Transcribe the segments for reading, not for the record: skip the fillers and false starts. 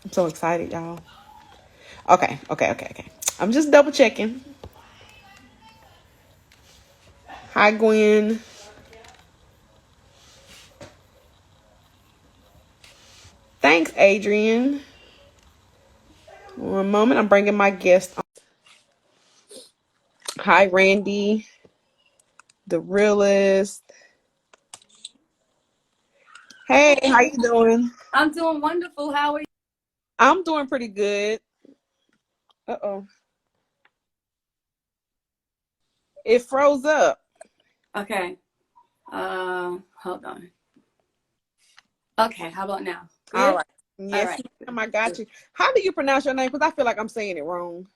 I'm so excited, y'all. Okay. I'm just double checking. Hi, Gwen. Thanks, Adrian. One moment. I'm bringing my guest on. Hi, Randy, the realist. Hey, how you doing? I'm doing wonderful. How are you? I'm doing pretty good. Uh-oh. It froze up. Okay. Hold on. Okay, how about now? All Good? right. All Yes, right. ma'am, I got you. How do you pronounce your name? Because I feel like I'm saying it wrong.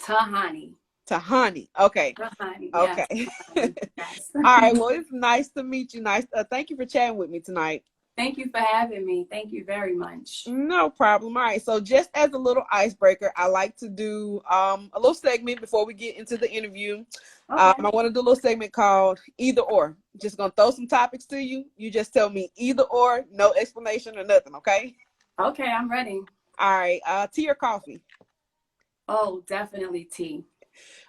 Tahani. Tahani. Okay. Tahani, yes. Okay. Tahani, yes. All right. Well, it's nice to meet you. Nice. Thank you for chatting with me tonight. Thank you for having me. Thank you very much. No problem. All right. So just as a little icebreaker, I like to do a little segment before we get into the interview. Okay. I want to do a little segment called either or. Just gonna throw some topics to you. You just tell me either or, no explanation or nothing. Okay. Okay, I'm ready. All right. Tea or coffee? Oh, definitely tea.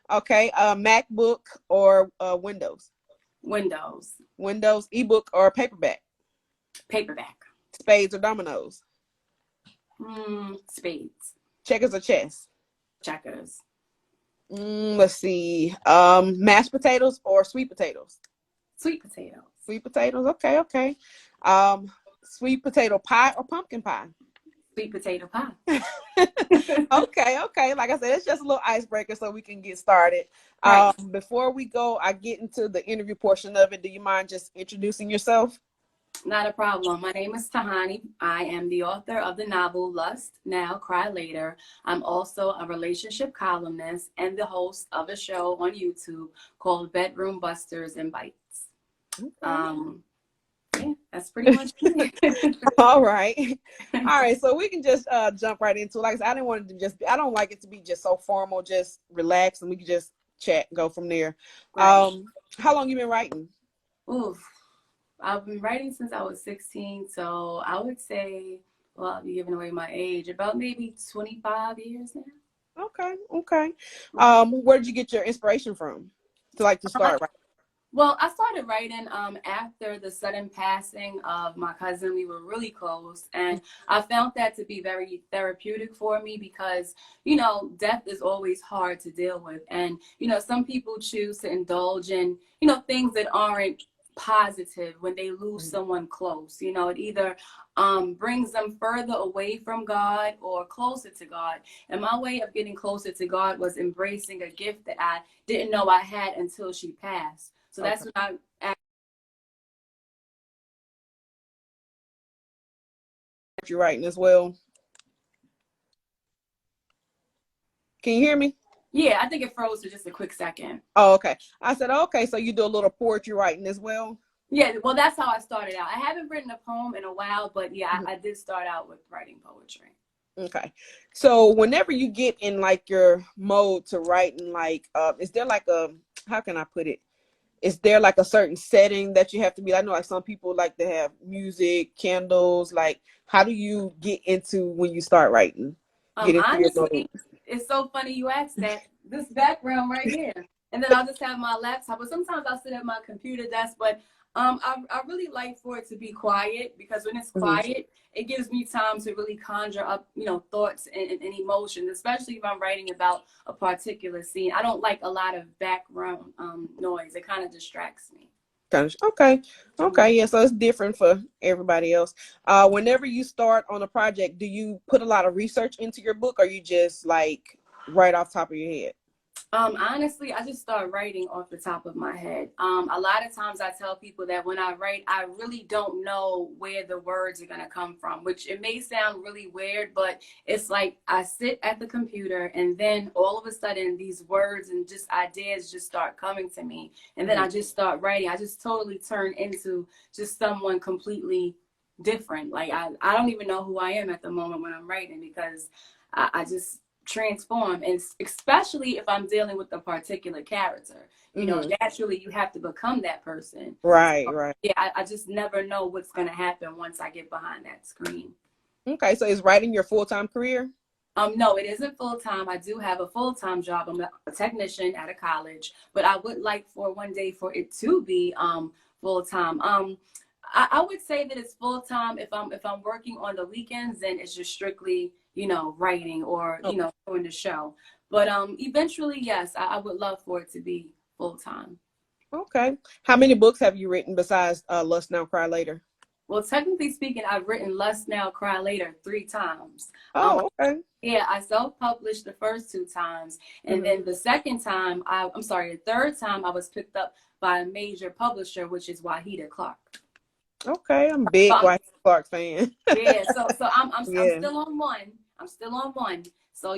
Okay. MacBook or Windows? Windows. Windows, ebook or paperback? Paperback. Spades or dominoes? Spades. Checkers or chess? Checkers. Let's see. Mashed potatoes or sweet potatoes? Sweet potatoes. Sweet potatoes. Okay. Um, Sweet potato pie or pumpkin pie? Sweet potato pie. Okay. Like I said, it's just a little icebreaker so we can get started. Right. Before we go, I get into the interview portion of it. Do you mind just introducing yourself? Not a problem. My name is Tahani. I am the author of the novel Lust Now, Cry Later. I'm also a relationship columnist and the host of a show on YouTube called Bedroom Busters and Bites. Okay. Um, yeah, that's pretty much it. All right. All right. So we can just jump right into it. Like I said, I didn't want it to just be, I don't like it to be just so formal, just relax and we can just chat, go from there. Right. How long you been writing? Oof. I've been writing since I was 16, so I would say, well, I'll be giving away my age, about maybe 25 years now. Okay. Where did you get your inspiration from to Mhm. start writing? Well, I started writing after the sudden passing of my cousin. We were really close, and I found that to be very therapeutic for me because, death is always hard to deal with. And, some people choose to indulge in, things that aren't positive when they lose someone close. It either brings them further away from God or closer to God. And my way of getting closer to God was embracing a gift that I didn't know I had until she passed. So that's Okay. when I You're writing as well. Can you hear me? yeah, I think it froze for just a quick second. Oh, okay. I said, okay, so you do a little poetry writing as well? Yeah, well, that's how I started out. I haven't written a poem in a while, but yeah, Mhm. I did start out with writing poetry. Okay. So whenever you get in like your mode to writing, like, is there like how can I put it? Is there like a certain setting that you have to be? I know like some people like to have music, candles. Like, how do you get into when you start writing? Get into your mode. Honestly, it's so funny you asked that. This background right here, and then I'll just have my laptop. But sometimes I'll sit at my computer desk. But I really like for it to be quiet because when it's Mhm. quiet, it gives me time to really conjure up, thoughts and emotions. Especially if I'm writing about a particular scene. I don't like a lot of background noise. It kind of distracts me. Okay, yeah. So it's different for everybody else. Whenever you start on a project, do you put a lot of research into your book, or you just like right off the top of your head? Honestly, I just start writing off the top of my head. A lot of times I tell people that when I write, I really don't know where the words are going to come from, which it may sound really weird, but it's like I sit at the computer and then all of a sudden these words and just ideas just start coming to me. And then Mhm. I just start writing. I just totally turn into just someone completely different. Like I don't even know who I am at the moment when I'm writing because I just transform, and especially if I'm dealing with a particular character, Mhm. naturally you have to become that person. Right, So right. yeah, I just never know what's going to happen once I get behind that screen. Okay, so is writing your full-time career? No, it isn't full time. I do have a full time job. I'm a technician at a college, but I would like for one day for it to be full time. I would say that it's full time if I'm working on the weekends, then it's just strictly, you know, writing or, Oh, you know, doing the show. But eventually, yes, I would love for it to be full time. okay. How many books have you written besides Lust Now, Cry Later? Well, technically speaking, I've written Lust Now, Cry Later 3 times. Um, Oh, okay. Yeah, I self-published the first 2 times, and Hmm. then the second time, I'm sorry, the third time I was picked up by a major publisher, which is Wahida Clark. Okay, I'm So big White Clark fan. yeah, so I'm Yeah. still on one. I'm still on one. So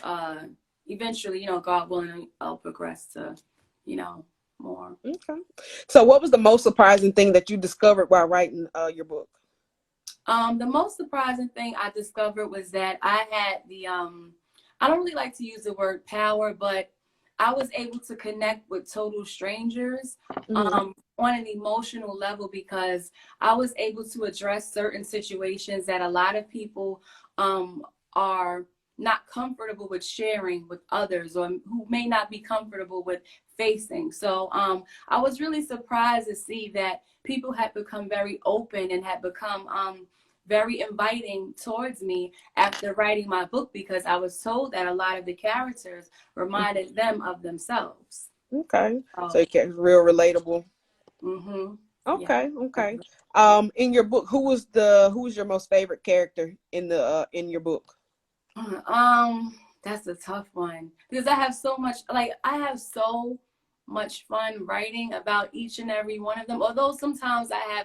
uh, eventually, God willing, I'll progress to, more. Okay. So, what was the most surprising thing that you discovered while writing your book? The most surprising thing I discovered was that I had I don't really like to use the word power, but I was able to connect with total strangers Hmm. on an emotional level because I was able to address certain situations that a lot of people are not comfortable with sharing with others, or who may not be comfortable with facing. So I was really surprised to see that people had become very open and had become very inviting towards me after writing my book, because I was told that a lot of the characters reminded them of themselves. Okay. So So, it gets real relatable. yeah. Okay, okay. In your book, who was your most favorite character in your book? That's a tough one because I have so much fun writing about each and every one of them. Although sometimes I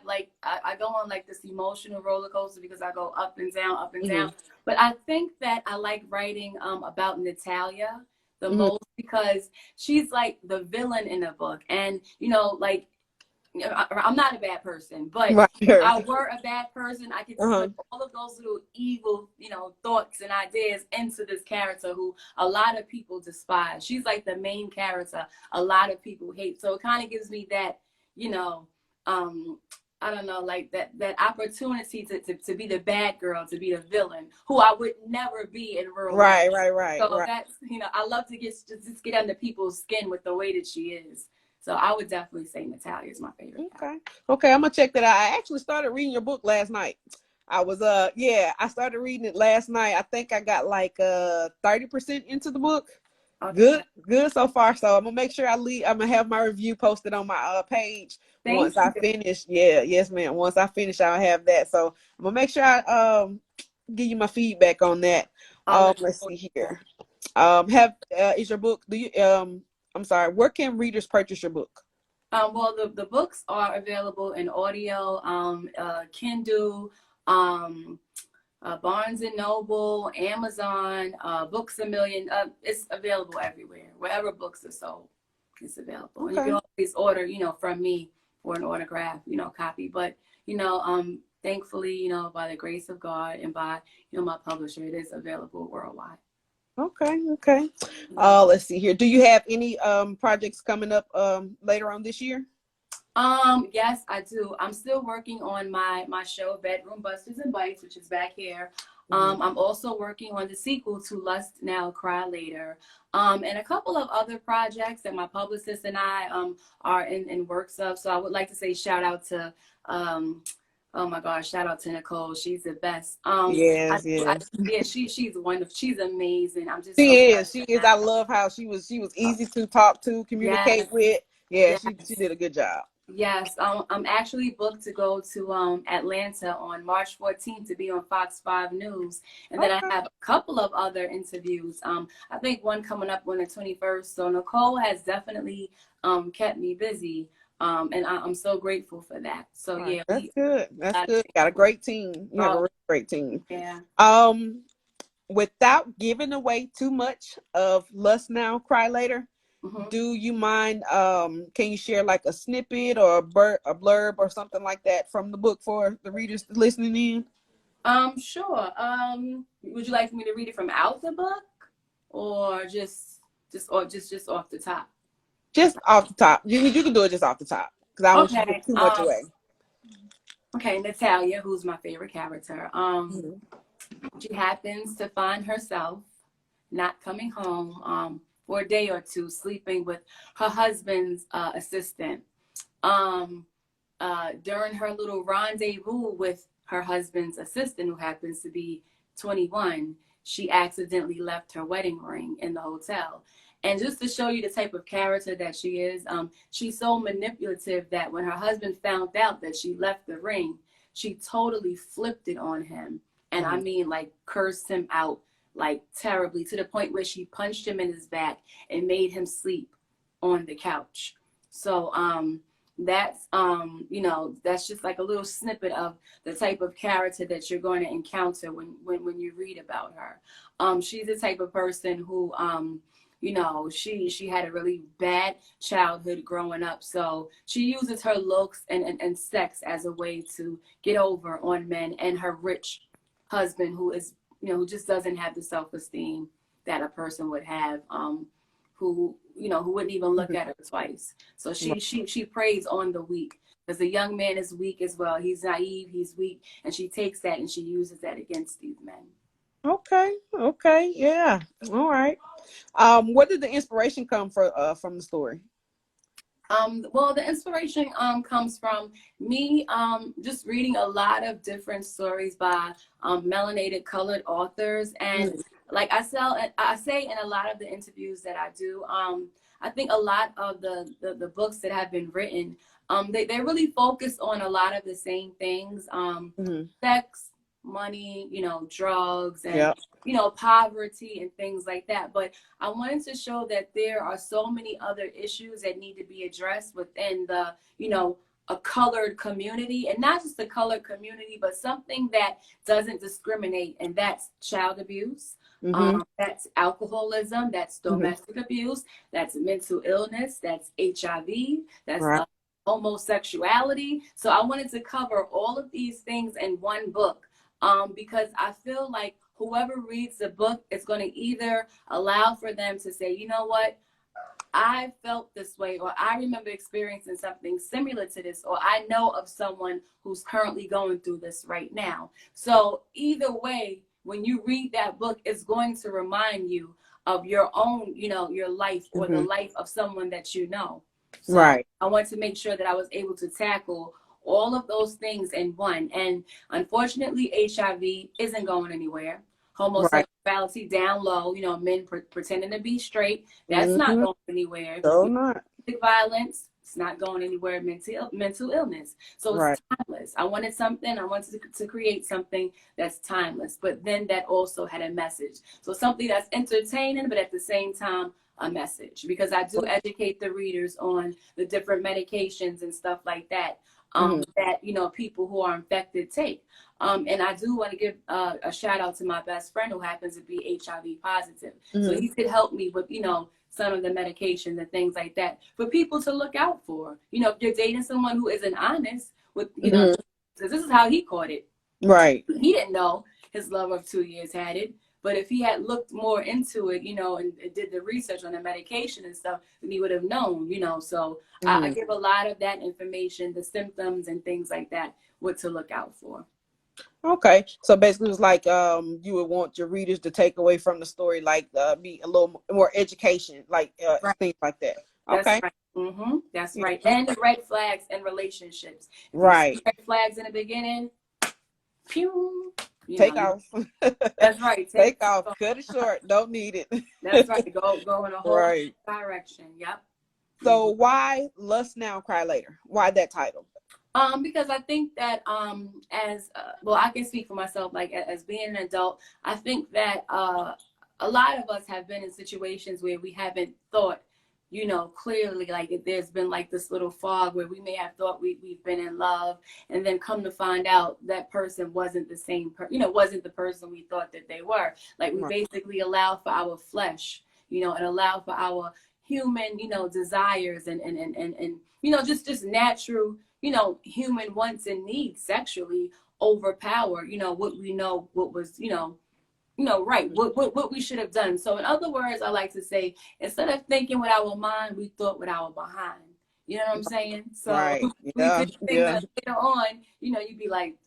go on like this emotional roller coaster because I go up and down, up and Hmm. down. But I think that I like writing about Natalia the Hmm. most because she's like the villain in the book, and like I'm not a bad person, but Right if here. I were a bad person, I could Uh-huh. put all of those little evil, thoughts and ideas into this character who a lot of people despise. She's like the main character a lot of people hate. So it kind of gives me that, you know, um, I don't know, like that opportunity to be the bad girl, to be the villain, who I would never be in real life. Right, right, right, So right. that's, I love to just get under people's skin with the way that she is. So I would definitely say Natalia is my favorite character. Okay. Okay, I'm gonna check that out. I actually started reading your book last night. I was yeah, I started reading it last night. I think I got like 30% into the book. Okay. Good, good so far. So I'm gonna make sure I'm gonna have my review posted on my page Thank once I you. finish. Yeah, yes, ma'am. Once I finish, I'll have that. So I'm gonna make sure I give you my feedback on that. I'll look Let's forward see to that. here. Have is your book? Do you I'm sorry. Where can readers purchase your book? Well, the books are available in audio, Kindle, um, Barnes and Noble, Amazon, Books a Million. It's available everywhere. Wherever books are sold, it's available. And you Okay. can always order, from me for an autograph, copy. But, thankfully, by the grace of God and by, my publisher, it is available worldwide. Okay, okay. Yeah. Let's see here. Do you have any projects coming up later on this year? Yes, I do. I'm still working on my show, Bedroom Busters and Bites, which is back here. Hmm. I'm also working on the sequel to Lust Now, Cry Later, and a couple of other projects that my publicist and I are in works of. So I would like to say shout out to oh my gosh, shout out to Nicole. She's the best. Yes, yes. Yeah, she's wonderful. She's amazing. I'm just She so is. blessed She to is. have I her. love how she was easy to talk to, Yes, communicate with. Yeah, she yes. did a good job. Yes, I'm actually booked to go to Atlanta on March 14th to be on Fox 5 News. And then I Okay. have a couple of other interviews. I think one coming up on the 21st. So Nicole has definitely kept me busy. And I'm so grateful for that. So All right. yeah, That's we good. That's got good. Got a great team. You have a oh really great team. yeah. Um, Without giving away too much of Lust Now, Cry Later, Hmm. do you mind can you share like a snippet or a blurb or something like that from the book for the readers listening in? Sure. Would you like for me to read it from out the book or just off the top? Just off the top. You can do it just off the top because I don't want you to Okay. give too much away. Okay, Natalia, who's my favorite character. Mhm. She happens to find herself not coming home for a day or two, sleeping with her husband's assistant. Um, During her little rendezvous with her husband's assistant, who happens to be 21, she accidentally left her wedding ring in the hotel. And just to show you the type of character that she is, she's so manipulative that when her husband found out that she left the ring, she totally flipped it on him. And I Mhm. mean, like, cursed him out like terribly, to the point where she punched him in his back and made him sleep on the couch. So, that's that's just like a little snippet of the type of character that you're going to encounter when you read about her. She's the type of person who she had a really bad childhood growing up, so she uses her looks and sex as a way to get over on men, and her rich husband, who is who just doesn't have the self-esteem that a person would have, who wouldn't even look Mhm. at her twice. So Right. she preys on the weak, because the young man is weak as well. He's naive, he's weak, and she takes that and she uses that against these men. Okay. Okay. Yeah. All right. Where did the inspiration come from the story? Well, the inspiration comes from me just reading a lot of different stories by melanated colored authors, and Mhm. like I say in a lot of the interviews that I do, I think a lot of the books that have been written, they really focus on a lot of the same things, Mhm. sex, money, drugs, and Yeah. poverty and things like that. But I wanted to show that there are so many other issues that need to be addressed within the, a colored community, and not just the colored community, but something that doesn't discriminate. And that's child abuse. Mhm. That's alcoholism. That's Mhm. domestic abuse. That's mental illness. That's HIV. That's Right. homosexuality. So I wanted to cover all of these things in one book, because I feel like whoever reads the book is going to either allow for them to say, you know what, I felt this way, or I remember experiencing something similar to this, or I know of someone who's currently going through this right now. So either way, when you read that book, it's going to remind you of your own, your life, or the Mhm. life of someone that you know. So Right. I want to make sure that I was able to tackle all of those things in one. And unfortunately, HIV isn't going anywhere. Right. Homosexuality down low, men pretending to be straight, that's not Mhm. going anywhere. So not. Domestic violence, it's not going anywhere. Mental illness. So it's Right. timeless. I wanted to create something that's timeless, but then that also had a message. So something that's entertaining, but at the same time, a message. Because I do educate the readers on the different medications and stuff like that, Mhm. that, people who are infected take. And I do want to give a shout out to my best friend who happens to be HIV positive. So Mhm. he could help me with, some of the medications and things like that for people to look out for. If you're dating someone who isn't honest with, Mhm. because this is how he caught it. Right. He didn't know his love of 2 years had it. But if he had looked more into it, and did the research on the medication and stuff, then he would have known. So I Mhm. give a lot of that information, the symptoms and things like that, what to look out for. Okay. So basically, it's like you would want your readers to take away from the story, like be a little more education, like Right. things like that. That's Okay. right. That's Yeah. right. And the red flags in relationships. If you see Right. red flags in the beginning, pew, Take off. that's right. Take Take off. off. Cut it short. Don't need That's it. right. Go in a whole Right. direction. Yep. So why Lust Now, Cry Later? Why that title? Because I think that as well, I can speak for myself. Like as being an adult, I think that a lot of us have been in situations where we haven't thought, clearly. Like if there's been like this little fog where we may have thought we've been in love, and then come to find out that person wasn't the same. Wasn't the person we thought that they were. Like we Right. basically allow for our flesh, and allow for our human, desires and just natural, human wants and needs sexually overpower, what we know, what was, right, what we should have done. So in other words, I like to say, instead of thinking with our mind, we thought with our behind. You know what I'm saying? So Right. we Yeah. did things Yeah. that later on, you'd be like,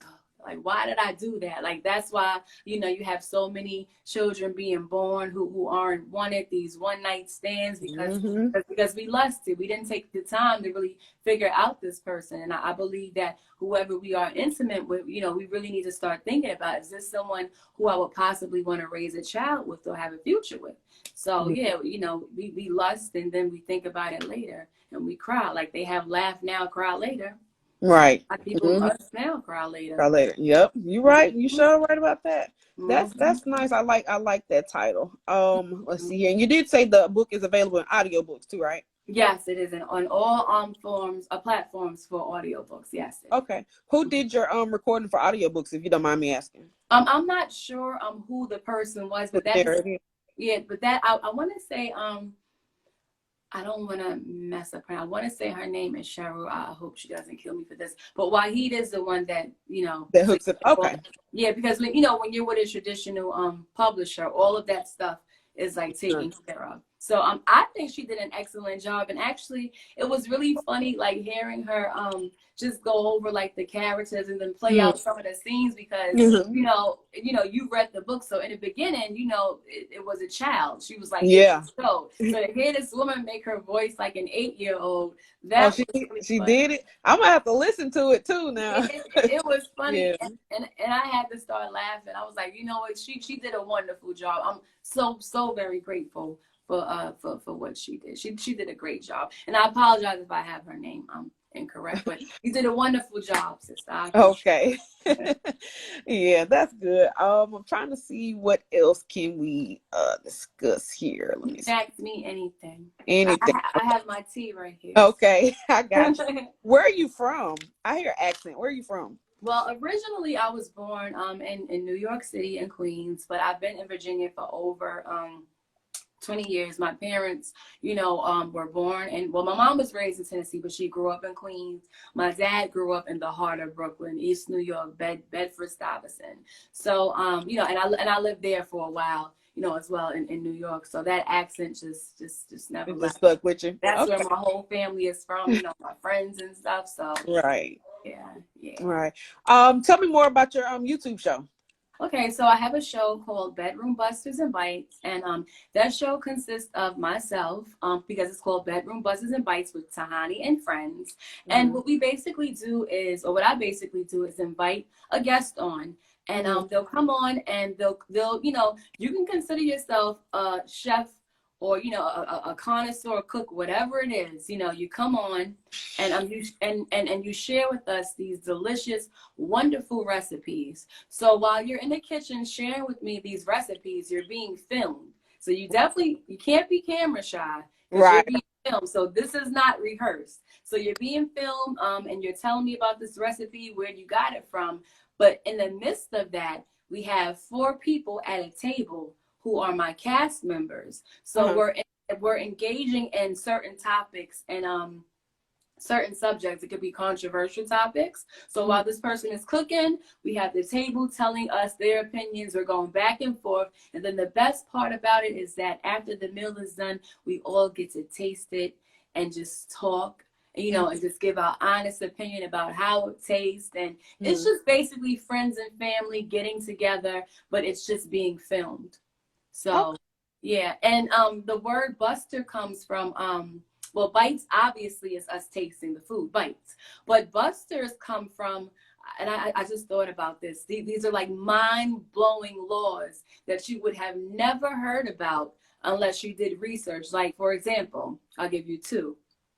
why did I do that? Like, that's why, you have so many children being born who aren't wanted, these one night stands, Hmm. because we lusted. We didn't take the time to really figure out this person. And I believe that whoever we are intimate with, we really need to start thinking about, is this someone who I would possibly want to raise a child with or have a future with? So yeah, we lust and then we think about it later and we cry. Like they have laugh now, cry later. Right. Like people Hmm. lust now, cry later. Try later. Yep. You right. You sure right about that. Mm-hmm. That's nice. I like that title. Let's see here. And you did say the book is available in audiobooks too, right? Yes, it is on all forms platforms for audiobooks. Yes, it is. Okay. Who did your recording for audiobooks, if you don't mind me asking? I'm not sure who the person was, but that is, There it is. yeah, but that I want to say I don't want to mess up her. I want to say her name is Cheryl. I hope she doesn't kill me for this. But Wahid is the one that, That hooks it. Okay. yeah, because when you're with a traditional publisher, all of that stuff is like Sure. taken care of. So I think she did an excellent job. And actually it was really funny like hearing her just go over like the characters and then play out some of the scenes because Mm-hmm. you read the book. So in the beginning, it was a child. She was like 8 Yeah. years old. So to hear this woman make her voice like an 8-year-old, Oh, that was really she funny. did it. I'm gonna have to listen to it too now. It was funny, Yeah. and I had to start laughing. I was like, you know what, she did a wonderful job. I'm so very grateful for what she did. She did a great job, and I apologize if I have her name incorrect, but you did a wonderful job, sister. I appreciate Okay. it. Yeah, that's good. I'm trying to see what else can we discuss here. Let You me see. can ask me anything. Anything. I have my tea right here. Okay, I got you. Where are you from? I hear accent. Where are you from? Well, originally I was born in New York City in Queens, but I've been in Virginia for over 20 years. My parents, were born my mom was raised in Tennessee, but she grew up in Queens. My dad grew up in the heart of Brooklyn, East New York, Bedford Stuyvesant. So, and I lived there for a while, as well in New York. So that accent just never It just left. stuck with you. That's where Okay. my whole family is from, my friends and stuff. So Right. yeah. Right. Tell me more about your YouTube show. Okay, so I have a show called Bedroom Busters and Bites, and that show consists of myself, because it's called Bedroom Busters and Bites with Tahani and friends. And what we basically do is, or what I basically do is invite a guest on, and they'll come on and they'll you can consider yourself a chef or a connoisseur, cook, whatever it is. You come on and you share with us these delicious, wonderful recipes. So while you're in the kitchen sharing with me these recipes, you're being filmed. So you can't be camera shy because you're Right. being filmed. So this is not rehearsed. So you're being filmed, and you're telling me about this recipe, where you got it from. But in the midst of that, we have 4 people at a table who are my cast members. So we're engaging in certain topics and certain subjects. It could be controversial topics. So while this person is cooking, we have the table telling us their opinions. We're going back and forth. And then the best part about it is that after the meal is done, we all get to taste it and just talk, and just give our honest opinion about how it tastes. And it's just basically friends and family getting together, but it's just being filmed. So yeah. And the word buster comes from well, bites obviously is us tasting the food, bites. But busters come from, and I just thought about this. These are like mind-blowing laws that you would have never heard about unless you did research. Like, for example, I'll give you 2.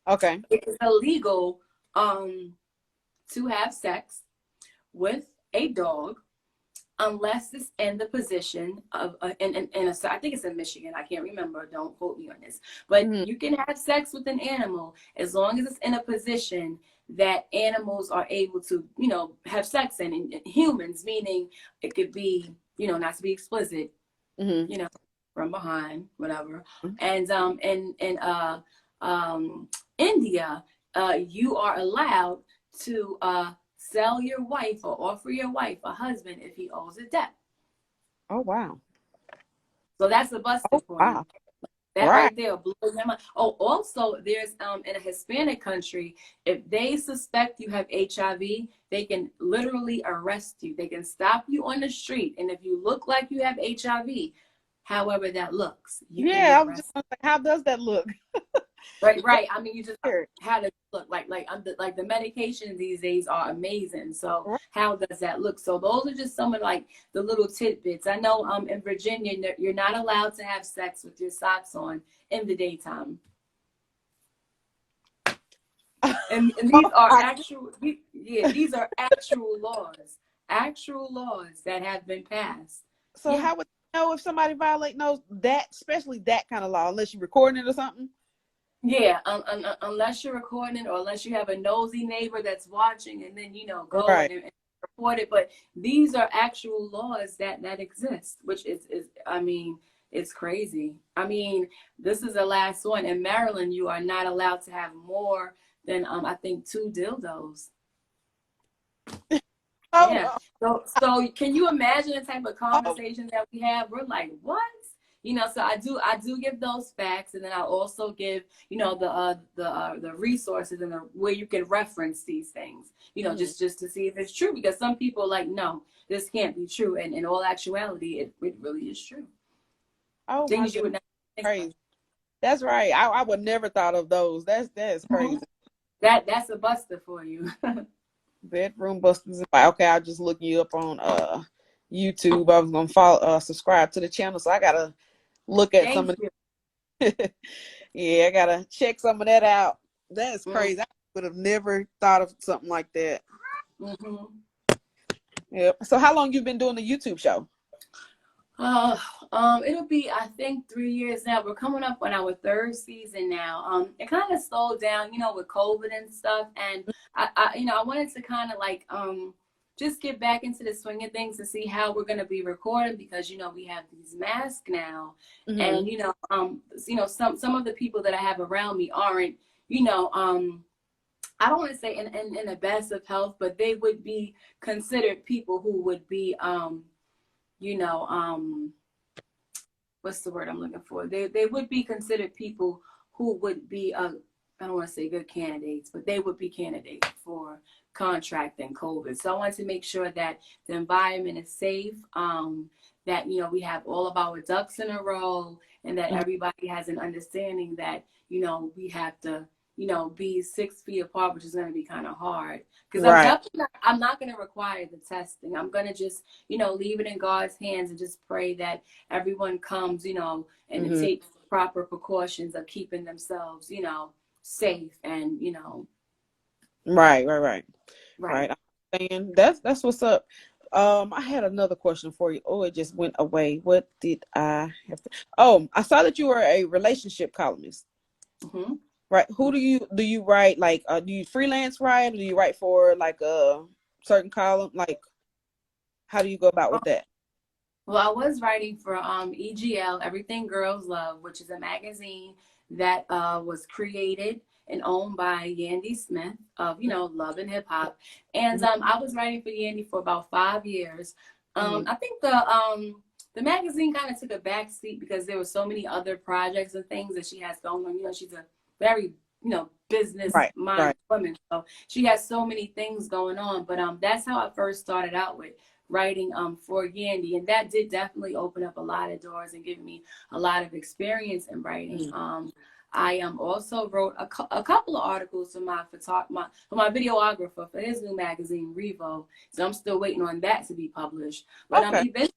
Okay. It is illegal to have sex with a dog unless it's in the position of I think it's in Michigan. I can't remember. Don't quote me on this. But you can have sex with an animal as long as it's in a position that animals are able to, have sex in. And humans, meaning it could be, not to be explicit, from behind, whatever. And in India, you are allowed to sell your wife or offer your wife a husband if he owes a debt. Oh wow. So that's a buster Oh for you. wow. That Right. right there blows my mind. Oh, also there's in a Hispanic country, if they suspect you have HIV, they can literally arrest you. They can stop you on the street, and if you look like you have HIV, however that looks, you can Yeah, get I was just arrested. gonna say, how does that look? Right, That's right. I mean, you just weird. how does it look like the medications these days are amazing. So Right. how does that look? So those are just some of like the little tidbits. I know in Virginia you're not allowed to have sex with your socks on in the daytime. And these Oh are my, actual, yeah, these are actual laws that have been passed. so Yeah, how would you know if somebody violate knows that, especially that kind of law, unless you're recording it or something? yeah. Unless you're recording or unless you have a nosy neighbor that's watching, and then go Right. and report it. But these are actual laws that exist, which is I mean, it's crazy. I mean, this is the last one in Maryland. You are not allowed to have more than I think 2 dildos. Yeah. Oh, So can you imagine the type of oh, conversations that we have? We're like, what? So I do give those facts, and then I also give, the resources and where you can reference these things, mhm. just to see if it's true, because some people are like, no, this can't be true. And in all actuality, it really is true. Oh my Things you would goodness, not think of. crazy. That's right. I would never thought of those. That's Mhm. crazy. That's a buster for you. Bedroom busters. Okay, I'll just look you up on YouTube. I was gonna follow subscribe to the channel, so I gotta look at some Thank of you. yeah, I gotta check some of that out. That's Mm-hmm. crazy. I would have never thought of something like that. Mm-hmm. Yep. So how long you been doing the YouTube show? Uh, it'll be, I think, 3 years now. We're coming up on our third season now. It kind of slowed down, with COVID and stuff, and I wanted to kind of like just get back into the swing of things to see how we're gonna be recording, because we have these masks now, Mm-hmm. and some of the people that I have around me aren't, you know, I don't want to say in the best of health, but they would be considered people who would be you know, what's the word I'm looking for? They would be considered people who would be I don't want to say good candidates, but they would be candidates for contracting COVID. So I wanted to make sure that the environment is safe, that we have all of our ducks in a row, and that everybody has an understanding that we have to be 6 feet apart, which is going to be kind of hard. Because Right. I'm not going to require the testing. I'm going to just leave it in God's hands and just pray that everyone comes, and Mm-hmm. takes proper precautions of keeping themselves, safe and, Right. Right. Right. right. Right. I understand. That's what's up. I had another question for you. Oh, it just went away. What did I have to? Oh, I saw that you were a relationship columnist. Mm-hmm. Right. Who do you write, like do you freelance write, or do you write for like a certain column? Like how do you go about with that? Well, I was writing for EGL, Everything Girls Love, which is a magazine that was created and owned by Yandy Smith of, Love and Hip Hop. And I was writing for Yandy for about 5 years. Mm-hmm. I think the magazine kind of took a back seat because there were so many other projects and things that she has going on. She's a very, business Right, minded right. woman. So she has so many things going on. But that's how I first started out with writing for Yandy, and that did definitely open up a lot of doors and give me a lot of experience in writing. Mm-hmm. I also wrote a couple of articles for my videographer for his new magazine Revo, so I'm still waiting on that to be published. But Okay. eventually,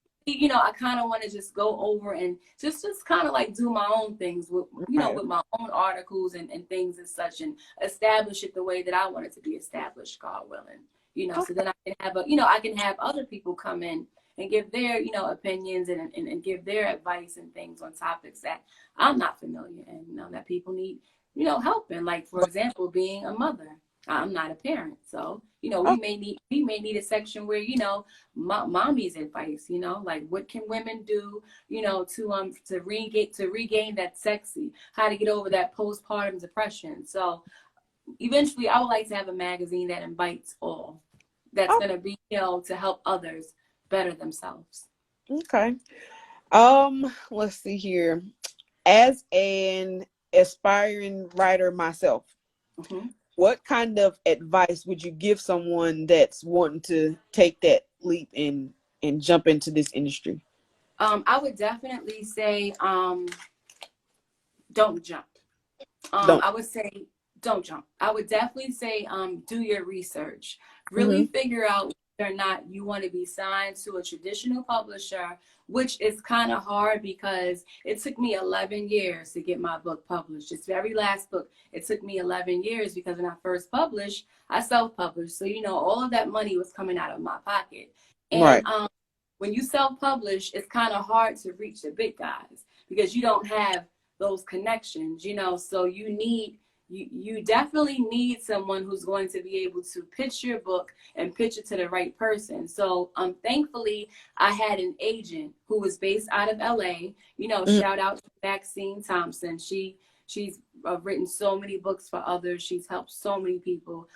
I kind of want to just go over and just kind of like do my own things with Right. with my own articles and things and such, and establish it the way that I want it to be established, God willing. So Okay. then I can have I can have other people come in and give their, opinions and give their advice and things on topics that I'm not familiar in, that people need, help in. Like, for example, being a mother. I'm not a parent. So, Oh, we may need a section where, mommy's advice, like what can women do, to regain that sexy, how to get over that postpartum depression. So eventually I would like to have a magazine that invites all, that's oh, going to be, to help others better themselves. okay. Let's see here. as an aspiring writer myself, Mm-hmm. what kind of advice would you give someone that's wanting to take that leap and jump into this industry? I would definitely say, don't jump. Don't. I would say don't jump. I would definitely say do your research. Really Mm-hmm. figure out whether or not you want to be signed to a traditional publisher, which is kind of hard because it took me 11 years to get my book published. This very last book, it took me 11 years because when I first published, I self-published. So, all of that money was coming out of my pocket. And Right. when you self-publish, it's kind of hard to reach the big guys because you don't have those connections, so you definitely need someone who's going to be able to pitch your book and pitch it to the right person. So thankfully I had an agent who was based out of LA. Mm-hmm. Shout out to Maxine Thompson. She's written so many books for others. She's helped so many people.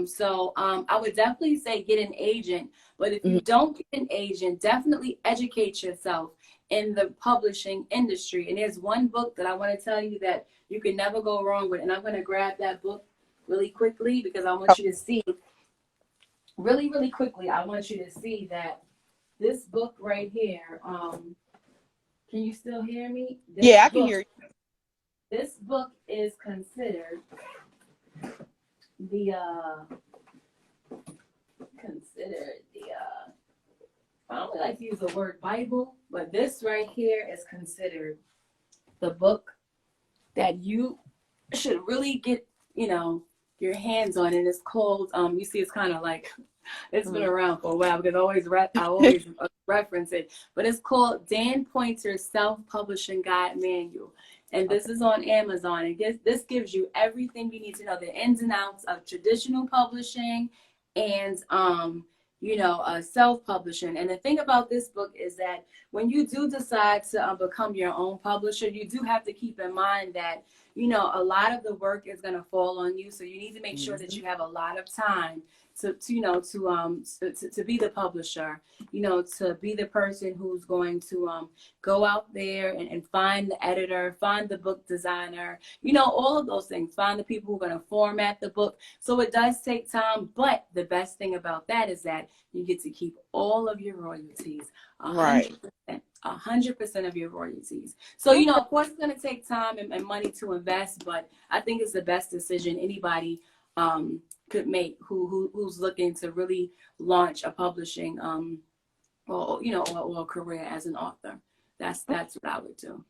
So I would definitely say get an agent, but if you don't get an agent, definitely educate yourself in the publishing industry. And there's one book that I want to tell you that you can never go wrong with. And I'm going to grab that book really quickly because I want you to see, really, really quickly, I want you to see that this book right here, can you still hear me? Yeah, I can hear you. This book is considered the, I don't like to use the word Bible, but this right here is considered the book that you should really get, your hands on. And it's called, you see, it's kind of like, it's been around for a while because I always reference it, but it's called Dan Pointer's Self-Publishing Guide Manual. And this is on Amazon. This gives you everything you need to know, the ins and outs of traditional publishing and, self-publishing. And the thing about this book is that when you do decide to become your own publisher, you do have to keep in mind that, a lot of the work is going to fall on you. So you need to make sure that you have a lot of time to be the publisher, to be the person who's going to go out there and find the editor, find the book designer, all of those things, find the people who are going to format the book. So it does take time, but the best thing about that is that you get to keep all of your royalties, 100%. 100% of your royalties. So, of course, it's going to take time and money to invest, but I think it's the best decision anybody could make who's looking to really launch a publishing or a career as an author. That's what I would do.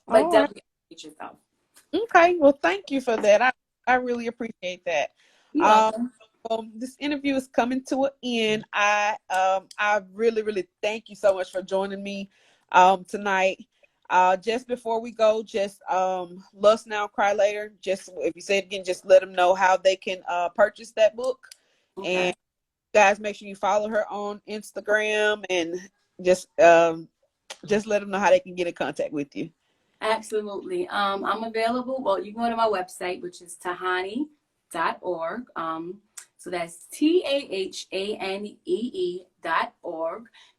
But definitely educate yourself. Okay, well, thank you for that. I really appreciate that. You're welcome. This interview is coming to an end. I really, really thank you so much for joining me tonight. Just before we go, just Lust Now, Cry Later. Just if you say it again, just let them know how they can purchase that book. Okay. And guys, make sure you follow her on Instagram and just let them know how they can get in contact with you. Absolutely. I'm available. Well, you can go to my website, which is tahani.org. So that's TAHANEE.org.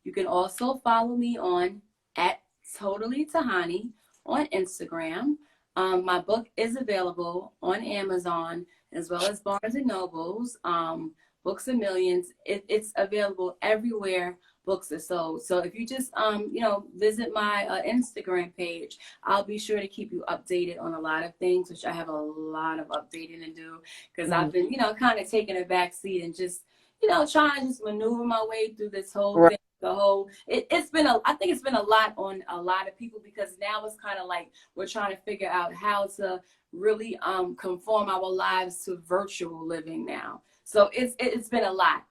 You can also follow me on @TotallyTahani on Instagram. My book is available on Amazon as well as Barnes and Nobles, Books A Millions. It's available everywhere books are sold. So if you just visit my Instagram page, I'll be sure to keep you updated on a lot of things, which I have a lot of updating to do because I've been kind of taking a back seat and just trying to just maneuver my way through this whole thing. I think it's been a lot on a lot of people because now it's kind of like we're trying to figure out how to really conform our lives to virtual living now. So it's been a lot,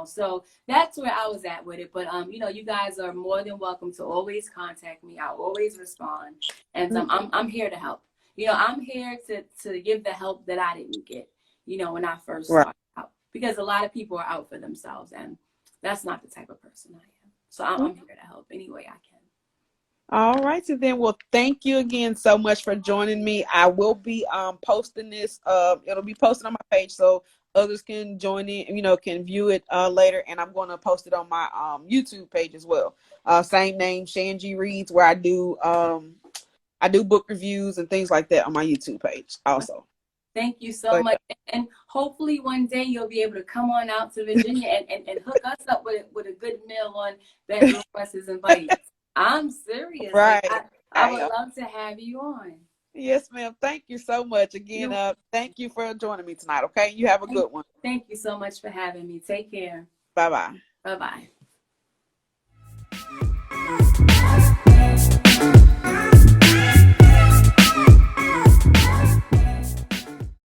so that's where I was at with it. But, you guys are more than welcome to always contact me. I'll always respond. And I'm here to help. I'm here to give the help that I didn't get, when I first started out. Because a lot of people are out for themselves. And that's not the type of person I am. So I'm here to help any way I can. All right, so then, well, thank you again so much for joining me. I will be posting this. It'll be posted on my page so others can join in, can view it later. And I'm going to post it on my YouTube page as well. Same name, Shanji Reads, where I do I do book reviews and things like that on my YouTube page also. Thank you so But much. And hopefully one day you'll be able to come on out to Virginia and hook us up with a good meal on Bedroom West's Invite. I'm serious. right. Like I would love to have you on. Yes, ma'am. Thank you so much. Again, thank you for joining me tonight. Okay. You have a good one. Thank you so much for having me. Take care. Bye-bye. Bye-bye.